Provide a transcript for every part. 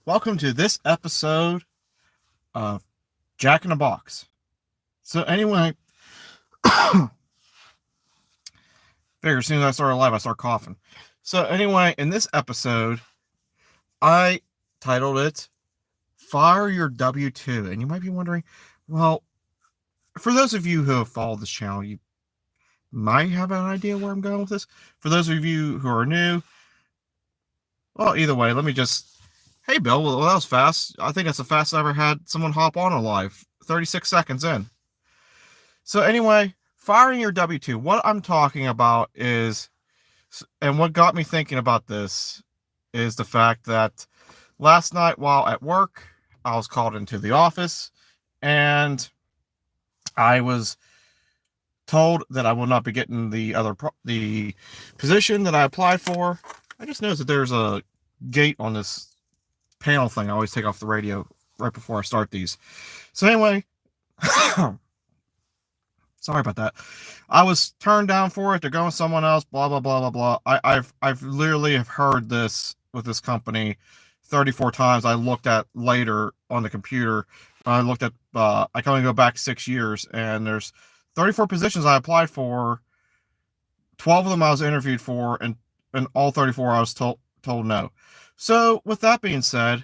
Welcome to this episode of Jack in the Box. So anyway, figure as soon as I start live, I start coughing. So anyway, in this episode, I titled it "Fire Your W-2," and you might be wondering, well, for those of you who have followed this channel, you might have an idea where I'm going with this. For those of you who are new, well, either way, let me just. Hey, Bill. Well, that was fast. I think that's the fastest I ever had someone hop on a live. 36 seconds in. So anyway, firing your W-2. What I'm talking about is, and what got me thinking about this is the fact that last night while at work, I was called into the office and I was told that I will not be getting the position that I applied for. I just noticed that there's a gate on this panel thing. I always take off the radio right before I start these. So anyway, sorry about that. I was turned down for it. They're going with someone else. Blah blah blah blah blah. I've literally have heard this with this company 34 times. I looked at later on the computer. I looked at. I can only go back 6 years, and there's 34 positions I applied for. 12 of them I was interviewed for, and all 34 I was told no. So with that being said,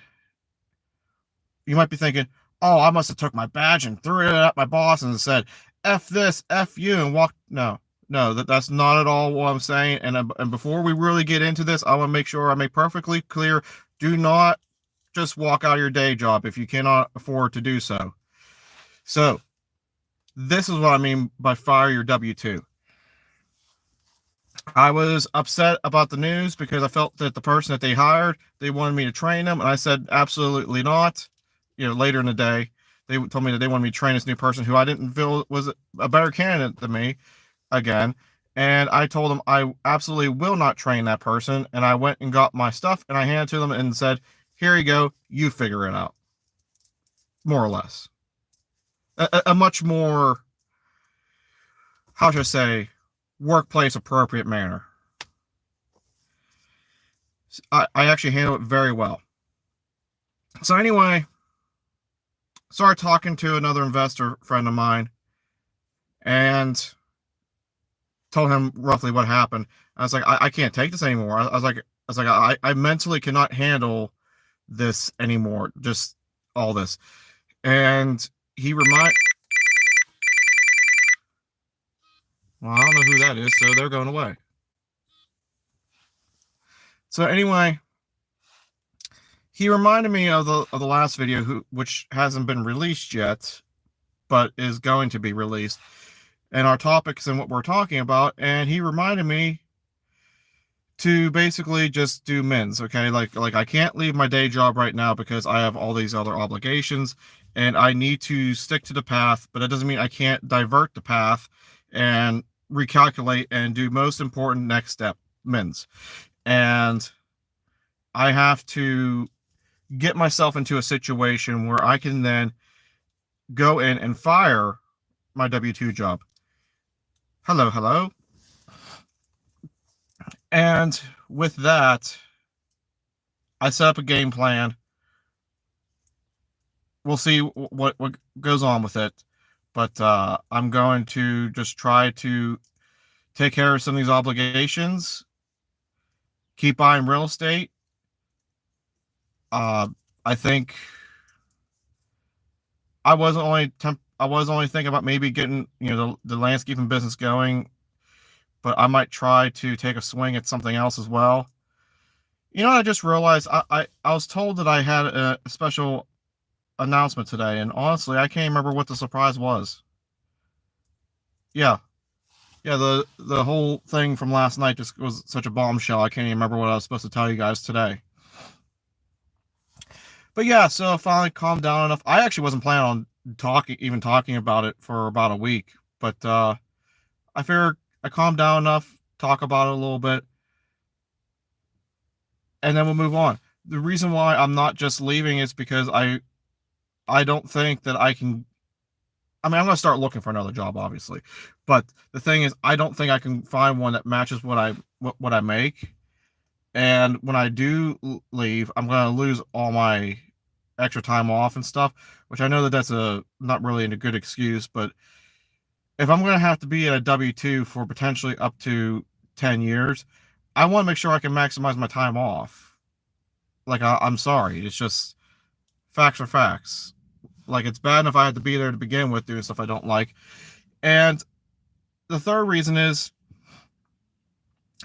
you might be thinking, oh, I must have took my badge and threw it at my boss and said, F this, F you, and walked. No, that's not at all what I'm saying. And before we really get into this, I want to make sure I make perfectly clear, do not just walk out of your day job if you cannot afford to do so. So this is what I mean by fire your W-2. I was upset about the news because I felt that the person that they hired, they wanted me to train them, and I said absolutely not. Later in the day, they told me that they wanted me to train this new person who I didn't feel was a better candidate than me again. And I told them I absolutely will not train that person. And I went and got my stuff and I handed it to them and said, here you go, you figure it out. More or less. A much more, how should I say, workplace appropriate manner. I actually handle it very well. So anyway, started talking to another investor friend of mine and told him roughly what happened. I was like, I can't take this anymore. I was like, I mentally cannot handle this anymore. Just all this. And he well, I don't know who that is, so they're going away. So anyway, he reminded me of the last video, which hasn't been released yet, but is going to be released, and our topics and what we're talking about. And he reminded me to basically just do men's. Okay, like I can't leave my day job right now because I have all these other obligations, and I need to stick to the path. But it doesn't mean I can't divert the path and recalculate and do most important next step, men's. And I have to get myself into a situation where I can then go in and fire my W-2 job. Hello. And with that, I set up a game plan. We'll see what goes on with it. But I'm going to just try to take care of some of these obligations, keep buying real estate. I think I was only thinking about maybe getting the landscaping business going, but I might try to take a swing at something else as well. I just realized I was told that I had a special announcement today, and honestly, I can't remember what the surprise was. Yeah, the whole thing from last night just was such a bombshell. I can't even remember what I was supposed to tell you guys today. But yeah, so I finally calmed down enough. I actually wasn't planning on talking about it for about a week, but I figured I calmed down enough, talk about it a little bit, and then we'll move on. The reason why I'm not just leaving is because I don't think that I can. I mean, I'm going to start looking for another job, obviously, but the thing is, I don't think I can find one that matches what I make. And when I do leave, I'm going to lose all my extra time off and stuff, which I know that that's not really a good excuse, but if I'm going to have to be at a W-2 for potentially up to 10 years, I want to make sure I can maximize my time off. Like, I'm sorry. It's just facts are facts. Like, it's bad enough I had to be there to begin with doing stuff I don't like. And the third reason is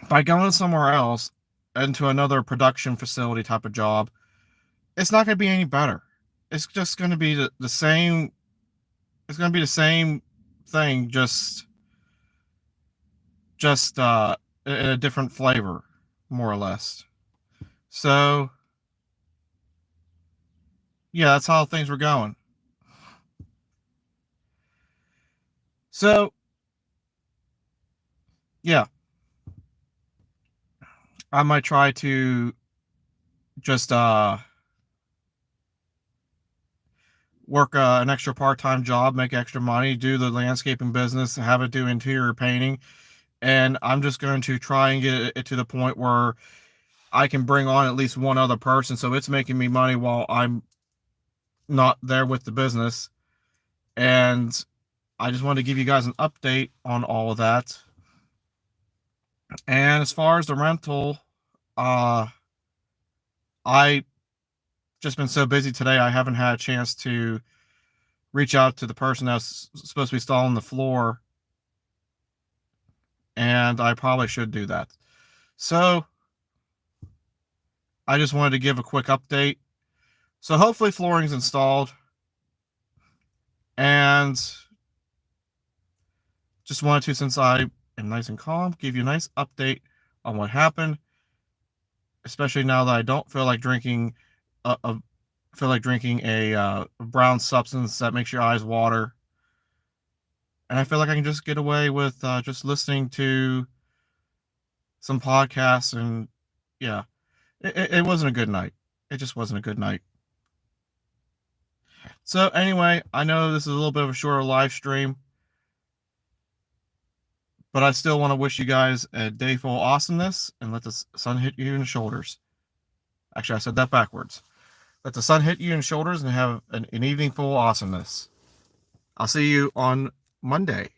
by going somewhere else into another production facility type of job, it's not going to be any better. It's just going to be the same. It's going to be the same thing, just in a different flavor, more or less. So yeah, that's how things were going. So yeah, I might try to just work an extra part-time job, make extra money, do the landscaping business, have it do interior painting, and I'm just going to try and get it to the point where I can bring on at least one other person, so it's making me money while I'm not there with the business. And I just wanted to give you guys an update on all of that. And as far as the rental, I just been so busy today, I haven't had a chance to reach out to the person that's supposed to be installing the floor, and I probably should do that. So I just wanted to give a quick update. So hopefully flooring's installed, and just wanted to, since I am nice and calm, give you a nice update on what happened, especially now that I don't feel like drinking a brown substance that makes your eyes water. And I feel like I can just get away with just listening to some podcasts. And yeah, it wasn't a good night. It just wasn't a good night. So anyway, I know this is a little bit of a shorter live stream, but I still want to wish you guys a day full of awesomeness, and let the sun hit you in the shoulders. Actually, I said that backwards. Let the sun hit you in the shoulders and have an evening full of awesomeness. I'll see you on Monday.